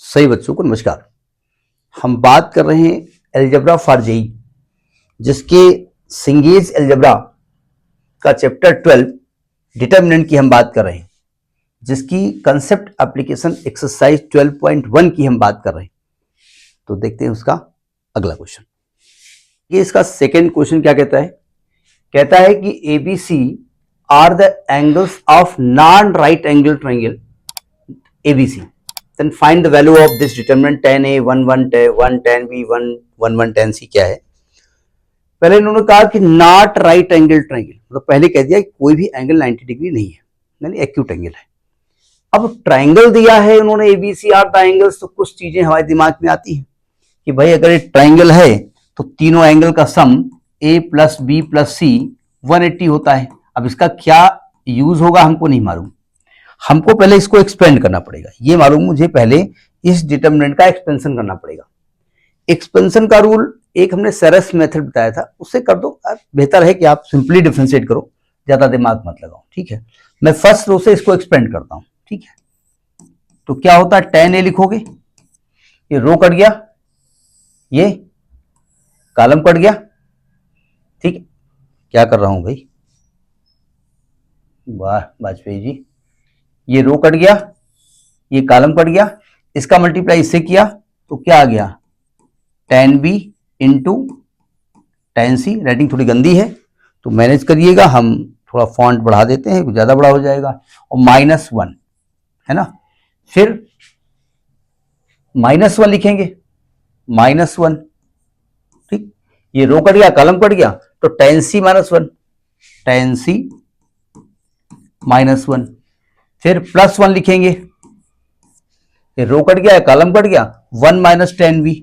सही बच्चों को नमस्कार। हम बात कर रहे हैं एलजेब्रा फॉर जेई, जिसके सिंगेज एलजेब्रा का चैप्टर 12 डिटरमिनेंट की हम बात कर रहे हैं, जिसकी कंसेप्ट एप्लीकेशन एक्सरसाइज 12.1 की हम बात कर रहे हैं। तो देखते हैं उसका अगला क्वेश्चन। ये इसका सेकेंड क्वेश्चन क्या कहता है? कहता है कि ABC are the angles of non right angle triangle ABC, then find the value of this determinant tan A 1 tan B 1 tan C क्या है? पहले इन्होंने कहा कि नॉट राइट एंगल ट्रायंगल, मतलब पहले कह दिया कि कोई भी एंगल 90 डिग्री नहीं है, यानी एक्यूट एंगल है। अब ट्रायंगल दिया है उन्होंने एबीसी आर द एंगल्स, तो कुछ चीजें हमारे दिमाग में आती हैं कि भाई अगर ये ट्रायंगल है तो तीनों एंगल का सम A प्लस बी प्लस सी 180 होता है। अब इसका क्या यूज होगा हमको नहीं मालूम, हमको पहले इसको एक्सपेंड करना पड़ेगा। ये मालूम मुझे पहले इस डिटरमिनेंट का एक्सपेंशन करना पड़ेगा। एक्सपेंशन का रूल एक हमने सेरस मेथड बताया था, उससे कर दो। बेहतर है कि आप सिंपली डिफरेंशिएट करो, ज्यादा दिमाग मत लगाओ, ठीक है। मैं फर्स्ट रो से इसको एक्सपेंड करता हूं, ठीक है। तो क्या होता है, tan A लिखोगे, ये रो कट गया, ये कॉलम कट गया, ठीक है। क्या कर रहा हूं भाई, वाह वाजपेयी जी, ये रो कट गया, ये कॉलम कट गया, इसका मल्टीप्लाई इससे किया तो क्या आ गया, tan B into tan C। Writing थोड़ी गंदी है तो मैनेज करिएगा, हम थोड़ा फॉन्ट बढ़ा देते हैं, ज्यादा बड़ा हो जाएगा, और -1 है ना। फिर -1 लिखेंगे, -1, ठीक। ये रो कट गया, कॉलम कट गया, तो tan C -1, tan C -1। फिर +1 लिखेंगे, ये रो कट गया, कॉलम कट गया, 1 - tan B,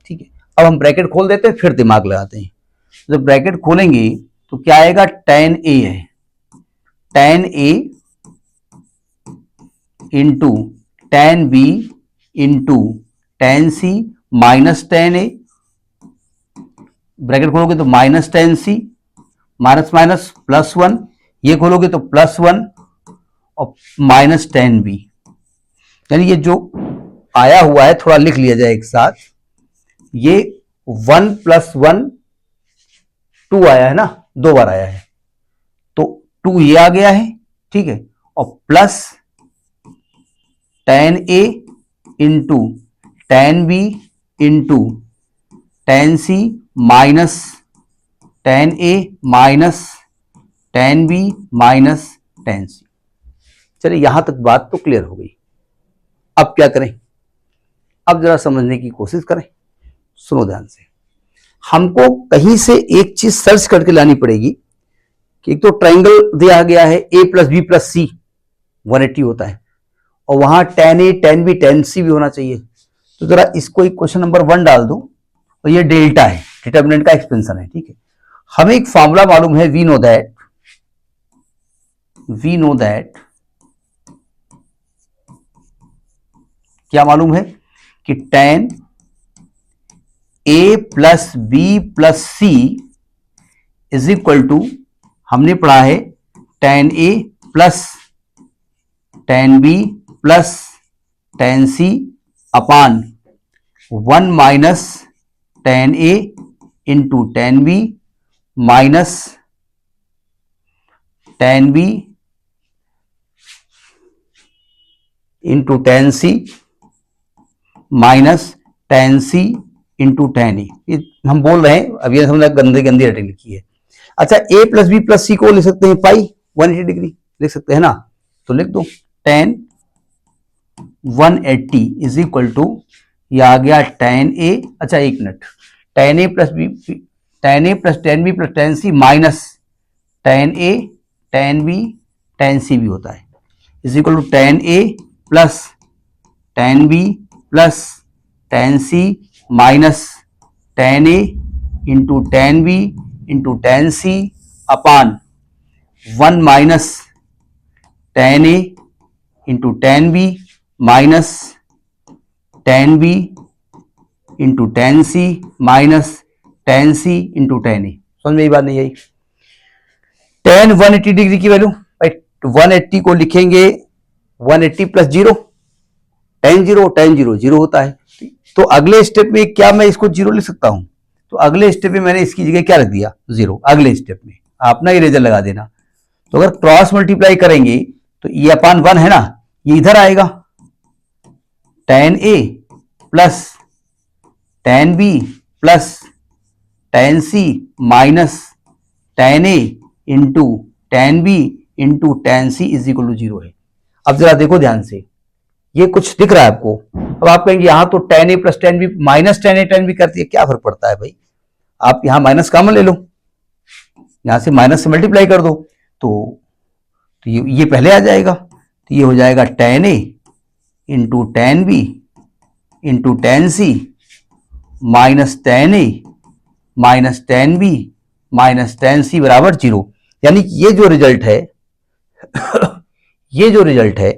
ठीक है। अब हम ब्रैकेट खोल देते हैं, फिर दिमाग लगाते हैं। जब ब्रैकेट खोलेंगे तो क्या आएगा, tan A है, tan A into tan B into tan C minus tan A। Bracket खोलोगे तो -tan C, माइनस माइनस +1, ये खोलोगे तो +1 और -tan B। यानी ये जो आया हुआ है थोड़ा लिख लिया जाए एक साथ, ये 1 + 1 2 आया है ना, 2 बार आया है, तो 2 ये आ गया है, ठीक है, और plus tan A into tan B into tan C minus tan A minus tan B minus tan C। चलिए यहां तक बात तो क्लियर हो गई। अब क्या करें, अब जरा समझने की कोशिश करें, सुनो ध्यान से। हमको कहीं से एक चीज सर्च करके लानी पड़ेगी कि एक तो ट्रायंगल दिया गया है A plus B plus C 180 होता है, और वहां tan A tan B tan C भी होना चाहिए। तो जरा इसको क्वेश्चन नंबर 1 डाल दो, और ये डेल्टा है, डिटरमिनेंट का एक्सपेंशन है, ठीक है। हमें एक फॉर्मूला मालूम है, वी नो दैट क्या मालूम है कि tan A plus B plus C is equal to, हमने पढ़ा है tan A plus tan B plus tan C upon 1 minus tan A into tan B minus tan B into tan C minus tan C into tan A। ये हम बोल रहे हैं, अब ये समझ गंदी गंदी राइटिंग लिखी है। अच्छा, A plus B plus C को लिख सकते हैं पाई 180 डिग्री लिख सकते हैं ना, तो लिख दो tan 180 इज इक्वल टू, ये आ गया tan A, अच्छा एक minute, tan A plus B tan A plus tan B plus tan C minus tan A tan B tan C भी होता है, is equal to tan A plus tan B plus tan C minus tan A into tan B into tan C upon 1 minus tan A into tan B minus tan B into tan C minus tan C into tan A। समझ में ये बात नहीं आई? tan 180 degree की value, 180 को लिखेंगे 180 plus 0 tan 0, tan 0 0 होता है। तो अगले स्टेप में क्या मैं इसको 0 लिख सकता हूं? तो अगले स्टेप में मैंने इसकी जगह क्या रख दिया? 0। अगले स्टेप में आप ना इरेजर लगा देना। तो अगर क्रॉस मल्टीप्लाई करेंगे तो ये अपान 1 है ना, ये इधर आएगा, tan A plus tan B plus tan C minus tan A into tan B into tan C is equal to 0 है। अब जरा देखो ध्यान से, ये कुछ दिख रहा है आपको? अब आप कहेंगे यहां तो tan A plus tan B minus tan A tan B करती है, क्या फर्क पड़ता है भाई? आप यहां माइनस कॉमन ले लो, यहां से माइनस से मल्टीप्लाई कर दो, तो ये पहले आ जाएगा। तो ये हो जाएगा tan A into tan B into tan C minus tan A minus tan B minus tan C बराबर 0। यानी ये जो रिजल्ट है ये जो रिजल्ट है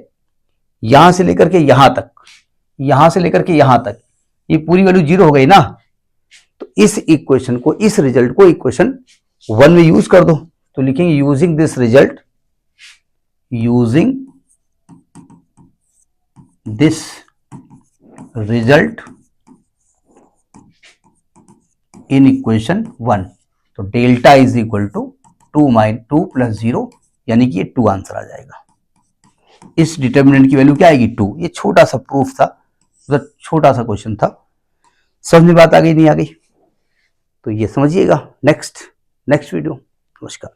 यहां से लेकर के यहां तक, यहां से लेकर के यहां तक, ये पूरी वैल्यू 0 हो गई ना। तो इस इक्वेशन को, इस रिजल्ट को इक्वेशन 1 में यूज कर दो। तो लिखेंगे using this result, using this result in equation 1। तो delta is equal to 2 plus 0, यानी कि ये 2 आंसर आ जाएगा। इस डिटर्मिनेंट की वैल्यू क्या आएगी? 2। ये छोटा सा प्रूफ था, मतलब छोटा सा क्वेश्चन था। समझ में बात आ गई नहीं आ गई? तो ये समझिएगा। Next video. नमस्कार।